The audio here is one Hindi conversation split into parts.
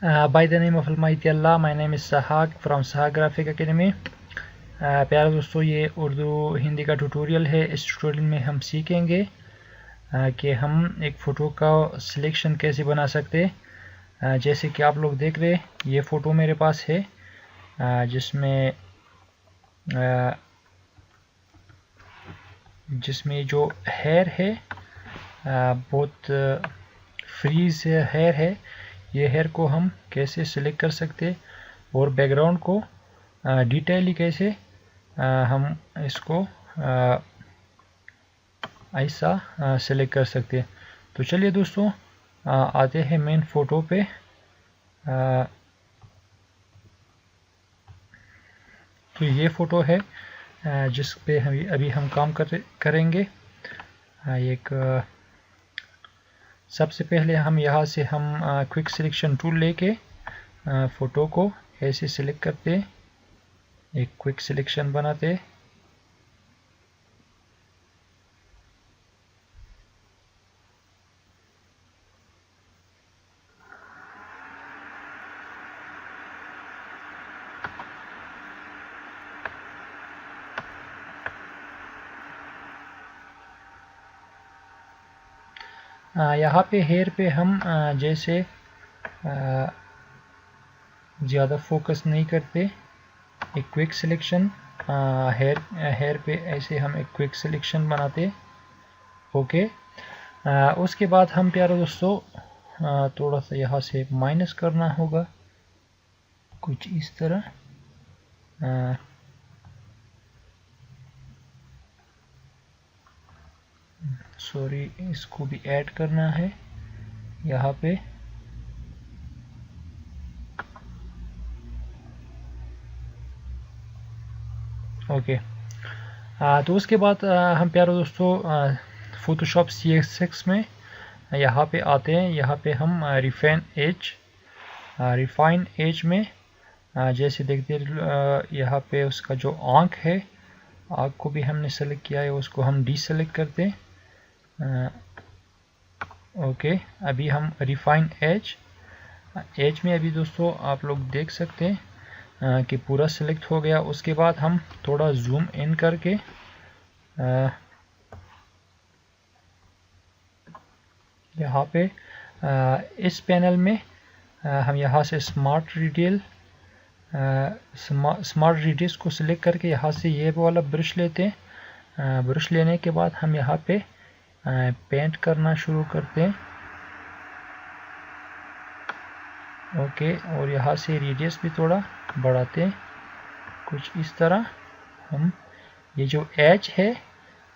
By the name of Almighty Allah, my name is Sahag from Sahag Graphic Academy। प्यारे दोस्तों, ये उर्दू हिंदी का ट्यूटोरियल है। इस ट्यूटोरियल में हम सीखेंगे कि हम एक फ़ोटो का सिलेक्शन कैसे बना सकते हैं। जैसे कि आप लोग देख रहे हैं, ये फ़ोटो मेरे पास है जिसमें जो हेयर है बहुत फ्रीज हेयर है। ये हेयर को हम कैसे सिलेक्ट कर सकते और बैकग्राउंड को डिटेयली कैसे हम इसको ऐसा सिलेक्ट कर सकते। तो चलिए दोस्तों, आते हैं मेन फ़ोटो पे। तो ये फ़ोटो है जिस पे अभी हम काम करेंगे। एक सबसे पहले हम यहाँ से क्विक सिलेक्शन टूल लेके फ़ोटो को ऐसे सिलेक्ट करते, एक क्विक सिलेक्शन बनाते। यहाँ पे हेयर पे हम जैसे ज़्यादा फोकस नहीं करते, एक क्विक सिलेक्शन हेयर पे ऐसे हम एक क्विक सिलेक्शन बनाते। ओके, उसके बाद हम प्यारे दोस्तों थोड़ा सा यहाँ से माइनस करना होगा, कुछ इस तरह। सॉरी, इसको भी ऐड करना है यहाँ पे। ओके, तो उसके बाद हम प्यारे दोस्तों फोटोशॉप CS6 में यहाँ पे आते हैं। यहाँ पे हम रिफाइन एज में जैसे देखते यहाँ पे उसका जो आँख है, आँख को भी हमने सेलेक्ट किया है, उसको हम डीसेलेक्ट करते हैं। ओके, अभी हम रिफाइन एज में अभी दोस्तों आप लोग देख सकते हैं कि पूरा सिलेक्ट हो गया। उसके बाद हम थोड़ा जूम इन करके यहाँ पे इस पैनल में हम यहाँ से स्मार्ट डिटेल्स को सिलेक्ट करके यहाँ से ये वाला ब्रश लेते हैं। ब्रश लेने के बाद हम यहाँ पे पेंट करना शुरू करते हैं। ओके, और यहाँ से रेडियस भी थोड़ा बढ़ाते हैं, कुछ इस तरह। हम ये जो एज है,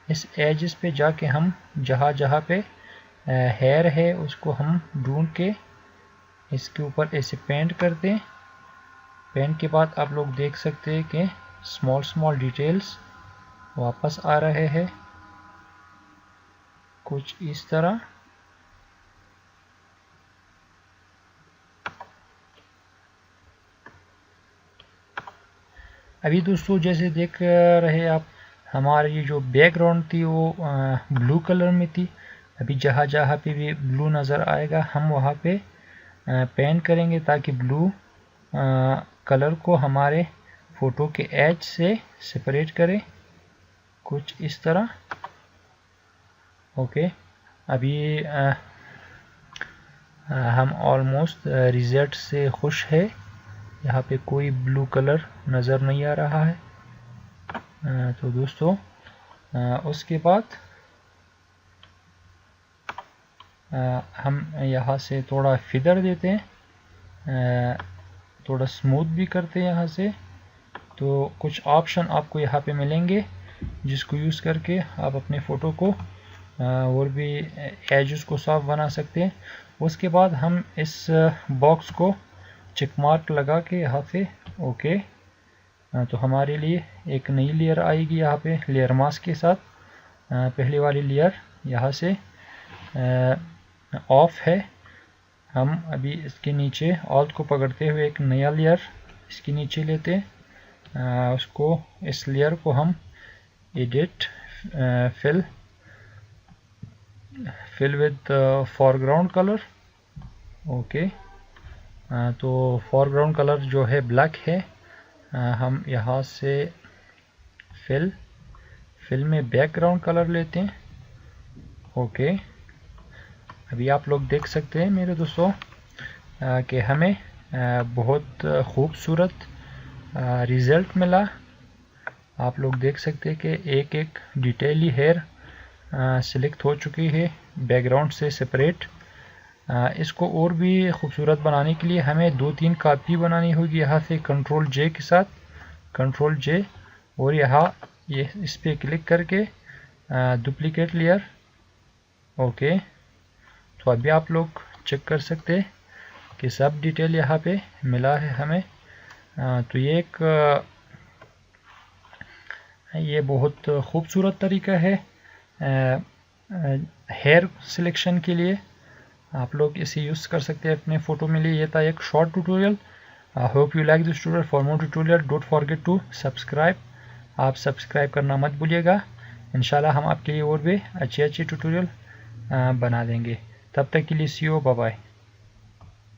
इस एजेस पे जाके हम जहाँ पे हेयर है उसको हम ढूंढ के इसके ऊपर ऐसे पेंट करते हैं। पेंट के बाद आप लोग देख सकते हैं कि स्मॉल डिटेल्स वापस आ रहे हैं, कुछ इस तरह। अभी दोस्तों जैसे देख रहे आप, हमारी ये जो बैकग्राउंड थी वो ब्लू कलर में थी। अभी जहाँ पे भी ब्लू नज़र आएगा हम वहाँ पे पेंट करेंगे ताकि ब्लू कलर को हमारे फ़ोटो के एज से सेपरेट करे, कुछ इस तरह। ओके, अभी हम ऑलमोस्ट रिजल्ट से खुश है। यहाँ पे कोई ब्लू कलर नज़र नहीं आ रहा है। तो दोस्तों उसके बाद हम यहाँ से थोड़ा फिदर देते हैं, थोड़ा स्मूथ भी करते हैं यहाँ से। तो कुछ ऑप्शन आपको यहाँ पे मिलेंगे जिसको यूज़ करके आप अपने फ़ोटो को और भी एजेस को साफ बना सकते हैं। उसके बाद हम इस बॉक्स को चेक मार्क लगा के यहाँ पे ओके, तो हमारे लिए एक नई लेयर आएगी यहाँ पे लेयर मास्क के साथ। पहली वाली लेयर यहाँ से ऑफ है। हम अभी इसके नीचे ऑल्ट को पकड़ते हुए एक नया लेयर इसके नीचे लेते हैं। उसको इस लेयर को हम edit fill with foreground color। Okay, तो फोरग्राउंड कलर जो है ब्लैक है। हम यहाँ से फिल में बैकग्राउंड कलर लेते हैं। ओके, अभी आप लोग देख सकते हैं मेरे दोस्तों कि हमें बहुत खूबसूरत रिज़ल्ट मिला। आप लोग देख सकते हैं कि एक एक डिटेली हेयर सिलेक्ट हो चुकी है बैकग्राउंड से सेपरेट। इसको और भी खूबसूरत बनाने के लिए हमें 2-3 कॉपी बनानी होगी। यहाँ से कंट्रोल जे के साथ, कंट्रोल जे, और यहाँ ये इस पर क्लिक करके डुप्लीकेट लेयर। ओके, तो अभी आप लोग चेक कर सकते हैं कि सब डिटेल यहाँ पे मिला है हमें। तो ये बहुत खूबसूरत तरीका है हेयर सिलेक्शन के लिए। आप लोग इसे यूज़ कर सकते हैं अपने फ़ोटो में लिए। ये था एक short tutorial. Hope you like this tutorial. For more tutorial don't forget to subscribe. आप सब्सक्राइब करना मत भूलिएगा। इंशाल्लाह हम आपके लिए और भी अच्छे ट्यूटोरियल बना देंगे। तब तक के लिए सी यू, बाय बाय।